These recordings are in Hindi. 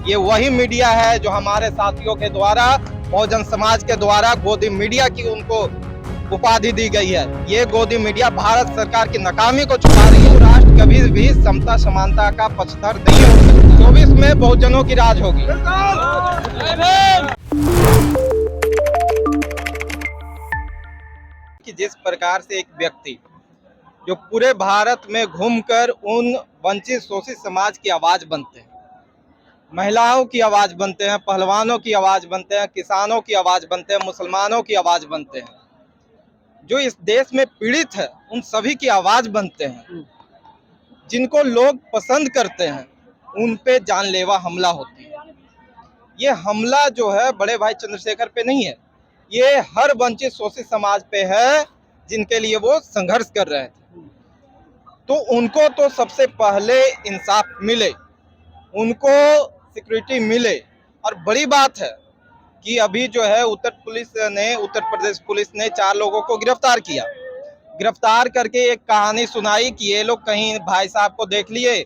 ये वही मीडिया है जो हमारे साथियों के द्वारा, बहुजन समाज के द्वारा गोदी मीडिया की उनको उपाधि दी गई है। ये गोदी मीडिया भारत सरकार की नाकामी को छुपा रही है। राष्ट्र कभी भी समता समानता का पक्षधर नहीं हो सकता। 24 में बहुजनों की राज होगी। कि जिस प्रकार से एक व्यक्ति जो पूरे भारत में घूमकर उन वंचित शोषित समाज की आवाज बनते हैं, महिलाओं की आवाज बनते हैं, पहलवानों की आवाज बनते हैं, किसानों की आवाज बनते हैं, मुसलमानों की आवाज बनते हैं, जो इस देश में पीड़ित है उन सभी की आवाज बनते हैं, जिनको लोग पसंद करते हैं उन पे जानलेवा हमला होती है। ये हमला जो है बड़े भाई चंद्रशेखर पे नहीं है, ये हर वंचित शोषित समाज पे है जिनके लिए वो संघर्ष कर रहे थे। तो उनको तो सबसे पहले इंसाफ मिले, उनको सिक्योरिटी मिले। और बड़ी बात है कि अभी जो है उत्तर प्रदेश पुलिस ने 4 लोगों को गिरफ्तार किया। गिरफ्तार करके एक कहानी सुनाई कि ये लोग कहीं भाई साहब को देख लिए,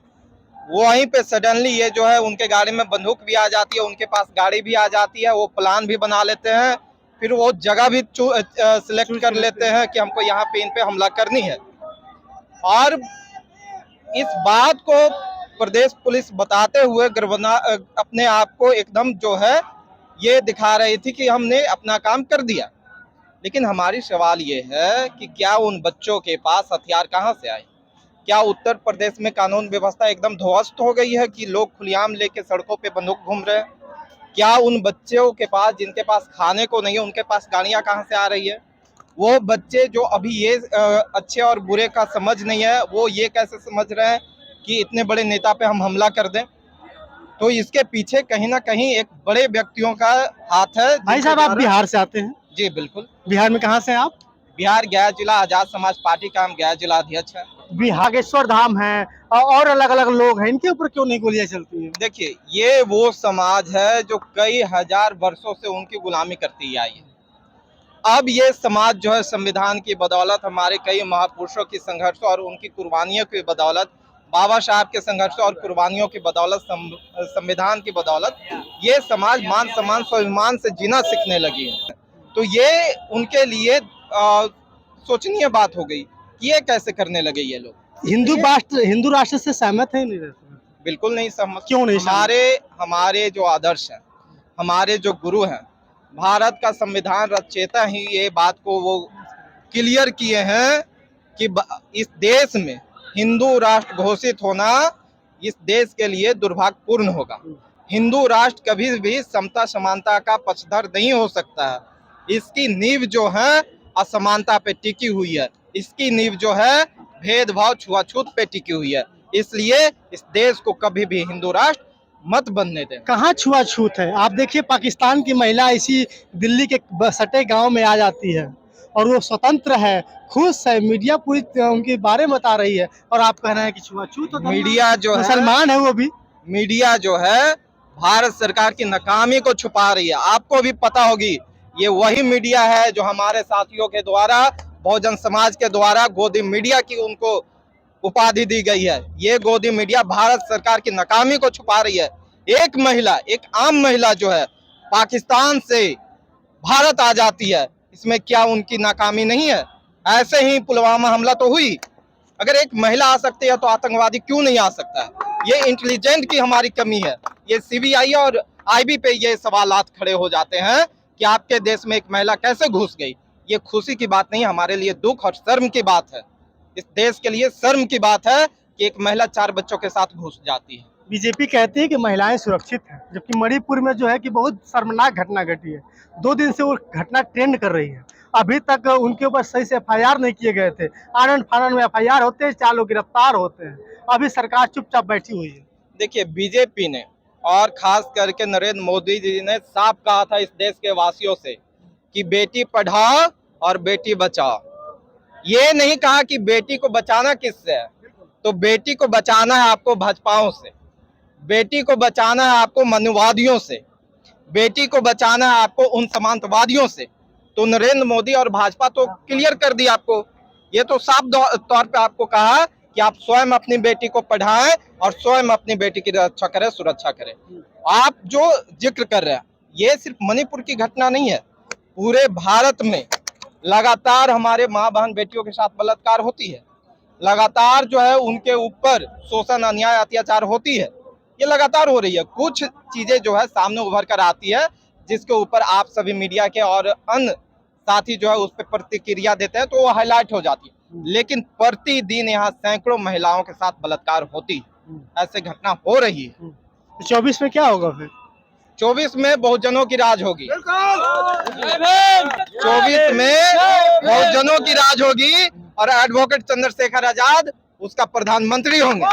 वहीं पे सडनली ये जो है उनके गाड़ी में बंदूक भी आ जाती है, उनके पास गाड़ी भी आ जाती है, वो प्लान भी बना लेते हैं, फिर वो जगह भी सिलेक्ट कर लेते हैं कि हमको यहाँ पे इन पे हमला करनी है। और इस बात को प्रदेश पुलिस बताते हुए अपने आप को एकदम जो है ये दिखा रही थी कि हमने अपना काम कर दिया। लेकिन हमारी सवाल ये है कि क्या उन बच्चों के पास हथियार कहाँ से आए? क्या उत्तर प्रदेश में कानून व्यवस्था एकदम ध्वस्त हो गई है कि लोग खुलेआम लेके सड़कों पे बंदूक घूम रहे हैं? क्या उन बच्चों के पास, जिनके पास खाने को नहीं है, उनके पास गाड़ियां कहाँ से आ रही है? वो बच्चे जो अभी ये अच्छे और बुरे का समझ नहीं है, वो ये कैसे समझ रहे हैं कि इतने बड़े नेता पे हम हमला कर दें? तो इसके पीछे कहीं ना कहीं एक बड़े व्यक्तियों का हाथ है। भाई साहब, आप बिहार से आते हैं? जी बिल्कुल। बिहार में कहाँ से हैं आप? बिहार गया जिला आजाद समाज पार्टी का हम गया जिला अध्यक्ष है। बागेश्वर धाम है और अलग अलग लोग हैं, इनके ऊपर क्यों नहीं गोलियां चलती है? देखिए, ये वो समाज है जो कई हजार वर्षों से उनकी गुलामी करती आई है। अब ये समाज जो है संविधान की बदौलत, हमारे कई महापुरुषों की संघर्ष और उनकी कुर्बानियों की बदौलत, बाबा साहब के संघर्ष और कुर्बानियों की बदौलत, संविधान की बदौलत ये समाज मान सम्मान स्वाभिमान से जीना सीखने लगी है। तो ये उनके लिए सोचनीय बात हो गई कि ये कैसे करने लगे ये लोग। हिंदू राष्ट्र से सहमत है नहीं? बिल्कुल नहीं सहमत। क्यों नहीं? हमारे जो आदर्श हैं, हमारे जो गुरु हैं, भारत का संविधान रचयिता ही ये बात को वो क्लियर किए हैं कि इस देश में हिंदू राष्ट्र घोषित होना इस देश के लिए दुर्भाग्यपूर्ण होगा। हिंदू राष्ट्र कभी भी समता समानता का पक्षधर नहीं हो सकता है। इसकी नींव जो है असमानता पे टिकी हुई है, इसकी नींव जो है भेदभाव छुआछूत पे टिकी हुई है। इसलिए इस देश को कभी भी हिंदू राष्ट्र मत बनने दें। कहाँ छुआछूत है? आप देखिए, पाकिस्तान की महिला इसी दिल्ली के सटे गांव में आ जाती है और वो स्वतंत्र है, खुश है, मीडिया पूरी उनके बारे में बता रही है, और आप कह रहे हैं कि छुआछूत होता है। मीडिया जो है, मुसलमान है वो भी। मीडिया जो है भारत सरकार की नाकामी को छुपा रही है। आपको भी पता होगी, ये वही मीडिया है जो हमारे साथियों के द्वारा, बहुजन समाज के द्वारा गोदी मीडिया की उनको उपाधि दी गई है। ये गोदी मीडिया भारत सरकार की नाकामी को छुपा रही है। एक महिला, एक आम महिला जो है पाकिस्तान से भारत आ जाती है, इसमें क्या उनकी नाकामी नहीं है? ऐसे ही पुलवामा हमला तो हुई, अगर एक महिला आ सकती है तो आतंकवादी क्यों नहीं आ सकता है? ये इंटेलिजेंट की हमारी कमी है। ये सीबीआई और आईबी पे ये सवालात खड़े हो जाते हैं कि आपके देश में एक महिला कैसे घुस गई। ये खुशी की बात नहीं, हमारे लिए दुख और शर्म की बात है। इस देश के लिए शर्म की बात है कि एक महिला 4 बच्चों के साथ घुस जाती है। बीजेपी कहती है कि महिलाएं सुरक्षित हैं, जबकि मणिपुर में जो है कि बहुत शर्मनाक घटना घटी है। 2 दिन से वो घटना ट्रेंड कर रही है। अभी तक उनके ऊपर सही से FIR नहीं किए गए थे। आनंद फानन में FIR होते हैं, 4 लोग गिरफ्तार होते हैं। अभी सरकार चुपचाप बैठी हुई है। देखिए, बीजेपी ने और खास करके नरेंद्र मोदी जी ने साफ कहा था इस देश के वासियों से कि बेटी पढ़ाओ और बेटी बचाओ। ये नहीं कहा कि बेटी को बचाना किससे है, तो बेटी को बचाना है आपको भाजपाओं से, बेटी को बचाना है आपको मनुवादियों से, बेटी को बचाना है आपको उन समांतवादियों से। तो नरेंद्र मोदी और भाजपा तो क्लियर कर दिया आपको, ये तो साफ तौर पे आपको कहा कि आप स्वयं अपनी बेटी को पढ़ाएं और स्वयं अपनी बेटी की रक्षा करें, सुरक्षा करें। आप जो जिक्र कर रहे हैं ये सिर्फ मणिपुर की घटना नहीं है, पूरे भारत में लगातार हमारे माँ बहन बेटियों के साथ बलात्कार होती है, लगातार जो है उनके ऊपर शोषण, अन्याय, अत्याचार होती है, ये लगातार हो रही है। कुछ चीजें जो है सामने उभर कर आती है जिसके ऊपर आप सभी मीडिया के और अन्य साथी जो है उस पर प्रतिक्रिया देते हैं तो वो हाईलाइट हो जाती है, लेकिन प्रतिदिन यहाँ सैकड़ों महिलाओं के साथ बलात्कार होती है, ऐसे घटना हो रही है। 24 में क्या होगा फिर? 24 में बहुजनों की राज होगी, 24 में बहुजनों की राज होगी और एडवोकेट चंद्रशेखर आजाद उसका प्रधानमंत्री होंगे।